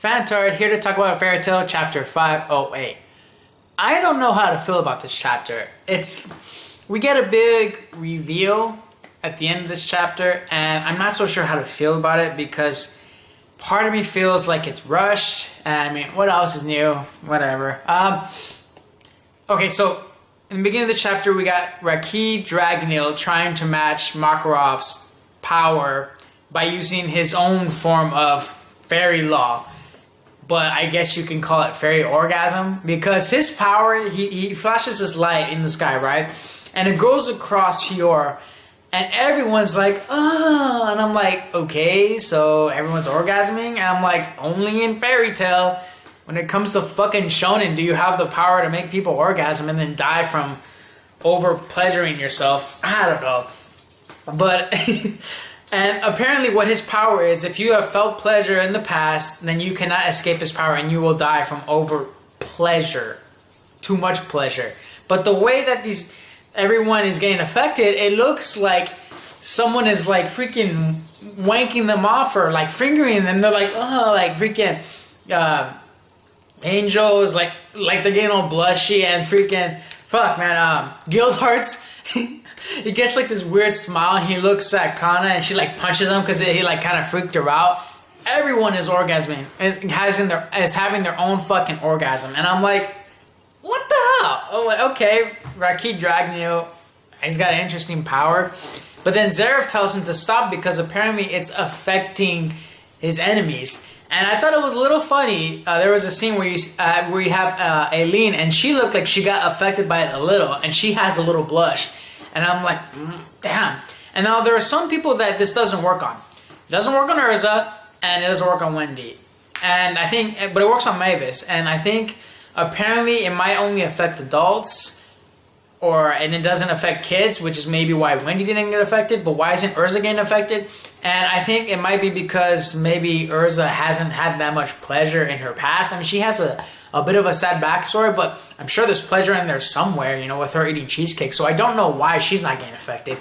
Fantard here to talk about Fairy Tail Chapter 508. I don't know how to feel about this chapter. We get a big reveal at the end of this chapter, and I'm not so sure how to feel about it because part of me feels like it's rushed. And I mean, what else is new? Whatever. Okay, so in the beginning of the chapter, we got Rakhi Dragonil trying to match Makarov's power by using his own form of fairy law. But I guess you can call it fairy orgasm, because his power, he flashes his light in the sky, right? And it goes across Hiro, and everyone's like, oh, and I'm like, okay, so everyone's orgasming? And I'm like, only in Fairy Tail. When it comes to fucking shonen, do you have the power to make people orgasm and then die from over pleasuring yourself? I don't know. But and apparently what his power is, if you have felt pleasure in the past, then you cannot escape his power and you will die from over pleasure. Too much pleasure. But the way that everyone is getting affected, it looks like someone is like freaking wanking them off or like fingering them. They're like, oh, like freaking Angels, like they're getting all blushy and freaking, fuck man, Guildhearts. He gets like this weird smile and he looks at Kana and she like punches him because he like kind of freaked her out. Everyone is orgasming and is having their own fucking orgasm, and I'm like, what the hell? Oh, like, okay, Rakhi Dragonil, he's got an interesting power, but then Zeref tells him to stop because apparently it's affecting his enemies. And I thought it was a little funny. There was a scene where you have Aileen, and she looked like she got affected by it a little, and she has a little blush. And I'm like, damn. And now there are some people that this doesn't work on. It doesn't work on Urza, and it doesn't work on Wendy. And I think, but it works on Mavis. And I think apparently it might only affect adults, and it doesn't affect kids, which is maybe why Wendy didn't get affected. But why isn't Urza getting affected? And I think it might be because maybe Urza hasn't had that much pleasure in her past. I mean, she has a bit of a sad backstory, but I'm sure there's pleasure in there somewhere, you know, with her eating cheesecake. So I don't know why she's not getting affected.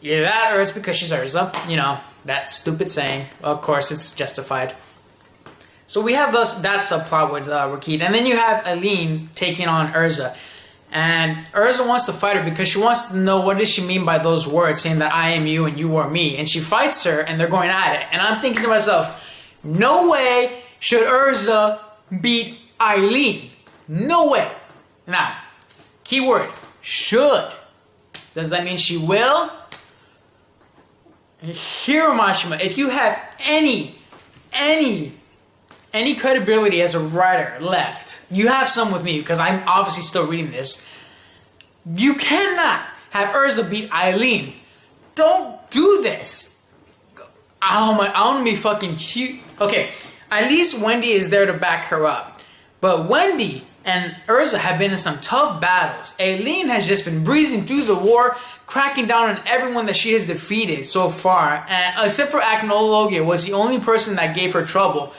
Either that or it's because she's Urza. You know, that stupid saying. Well, of course, it's justified. So we have that subplot with Rakhi. And then you have Aileen taking on Urza. And Urza wants to fight her because she wants to know what does she mean by those words, saying that I am you and you are me. And she fights her and they're going at it. And I'm thinking to myself, no way should Urza beat Aileen. No way. Now, keyword, should. Does that mean she will? Hiro Mashima, if you have any credibility as a writer left, you have some with me because I'm obviously still reading this. You cannot have Urza beat Aileen. Don't do this. Oh my, I want to be fucking huge. Okay, at least Wendy is there to back her up. But Wendy and Urza have been in some tough battles. Aileen has just been breezing through the war, cracking down on everyone that she has defeated so far. And except for Acnologia was the only person that gave her trouble.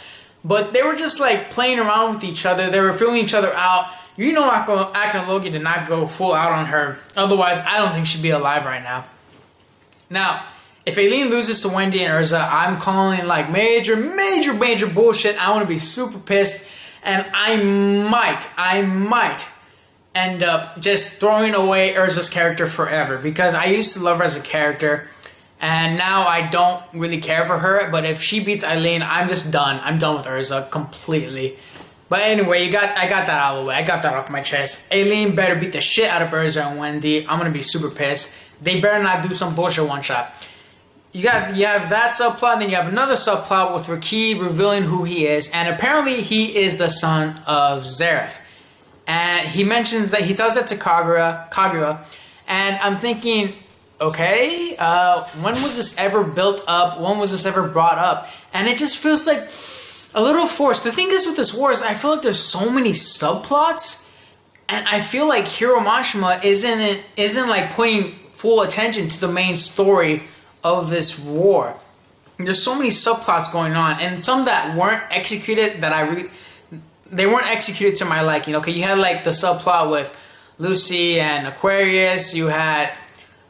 But they were just like playing around with each other. They were feeling each other out. You know, Acnologia did not go full out on her. Otherwise, I don't think she'd be alive right now. Now, if Aileen loses to Wendy and Urza, I'm calling like major bullshit. I want to be super pissed. And I might end up just throwing away Urza's character forever. Because I used to love her as a character. And now I don't really care for her. But if she beats Aileen, I'm just done. I'm done with Urza completely. But anyway, I got that out of the way. I got that off my chest. Aileen better beat the shit out of Urza and Wendy. I'm going to be super pissed. They better not do some bullshit one shot. You have that subplot, then you have another subplot with Rakhi revealing who he is. And apparently he is the son of Zeref. And he mentions that, he tells that to Kagura. And I'm thinking, okay, when was this ever built up? When was this ever brought up? And it just feels like a little forced. The thing is with this war is I feel like there's so many subplots, and I feel like Hiro Mashima isn't like putting full attention to the main story of this war. There's so many subplots going on, and some that weren't executed they weren't executed to my liking. Okay, you had like the subplot with Lucy and Aquarius. You had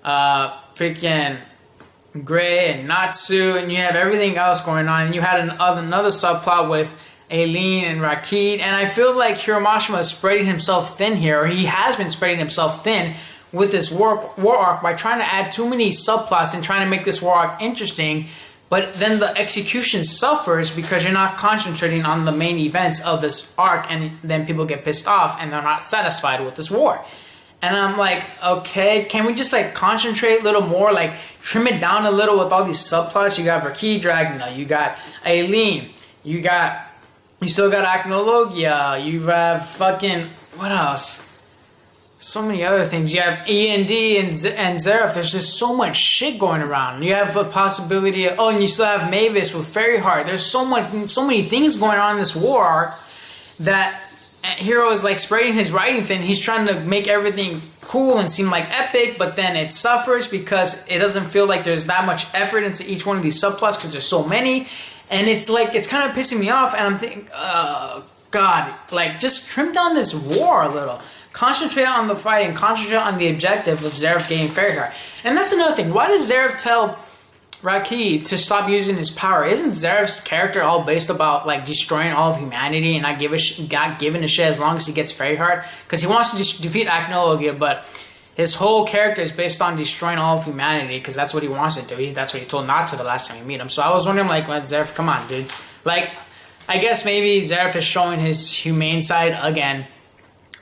freaking Gray and Natsu, and you have everything else going on. And you had another subplot with Aileen and Rakid, and I feel like Hiromashima is spreading himself thin here, or he has been spreading himself thin with this war arc by trying to add too many subplots and trying to make this war arc interesting, but then the execution suffers because you're not concentrating on the main events of this arc, and then people get pissed off and they're not satisfied with this war. And I'm like, okay, can we just like concentrate a little more, like trim it down a little with all these subplots? You got Rakid Dragna, you got Aileen, you still got Acnologia, you have fucking, what else? So many other things. You have E&D and Zeref. There's just so much shit going around. You have the possibility of, and you still have Mavis with Fairy Heart. There's so many things going on in this war arc that Hiro is like spreading his writing thin. He's trying to make everything cool and seem like epic, but then it suffers because it doesn't feel like there's that much effort into each one of these subplots because there's so many. And it's like, it's kind of pissing me off, and I'm thinking, God, like, just trim down this war a little. Concentrate on the fight and concentrate on the objective of Zeref getting Fairy Heart. And that's another thing. Why does Zeref tell Rakid to stop using his power? Isn't Zeref's character all based about like destroying all of humanity and not giving a shit as long as he gets Fairy Heart? Because he wants to defeat Acnologia, but his whole character is based on destroying all of humanity because that's what he wants to do. That's what he told not to the last time you meet him. So I was wondering, like, well, Zeref, come on, dude. Like, I guess maybe Zeref is showing his humane side again.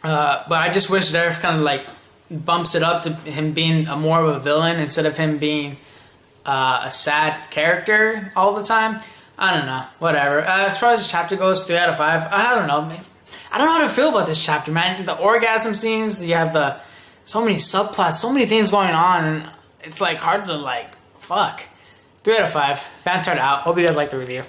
But I just wish Zeref kind of like bumps it up to him being more of a villain instead of him being a sad character all the time. I don't know. Whatever. As far as the chapter goes, 3 out of 5. I don't know. I don't know how to feel about this chapter, man. The orgasm scenes, you have so many subplots, so many things going on, and it's like hard to like, fuck. 3 out of 5. Fan turned out. Hope you guys liked the review.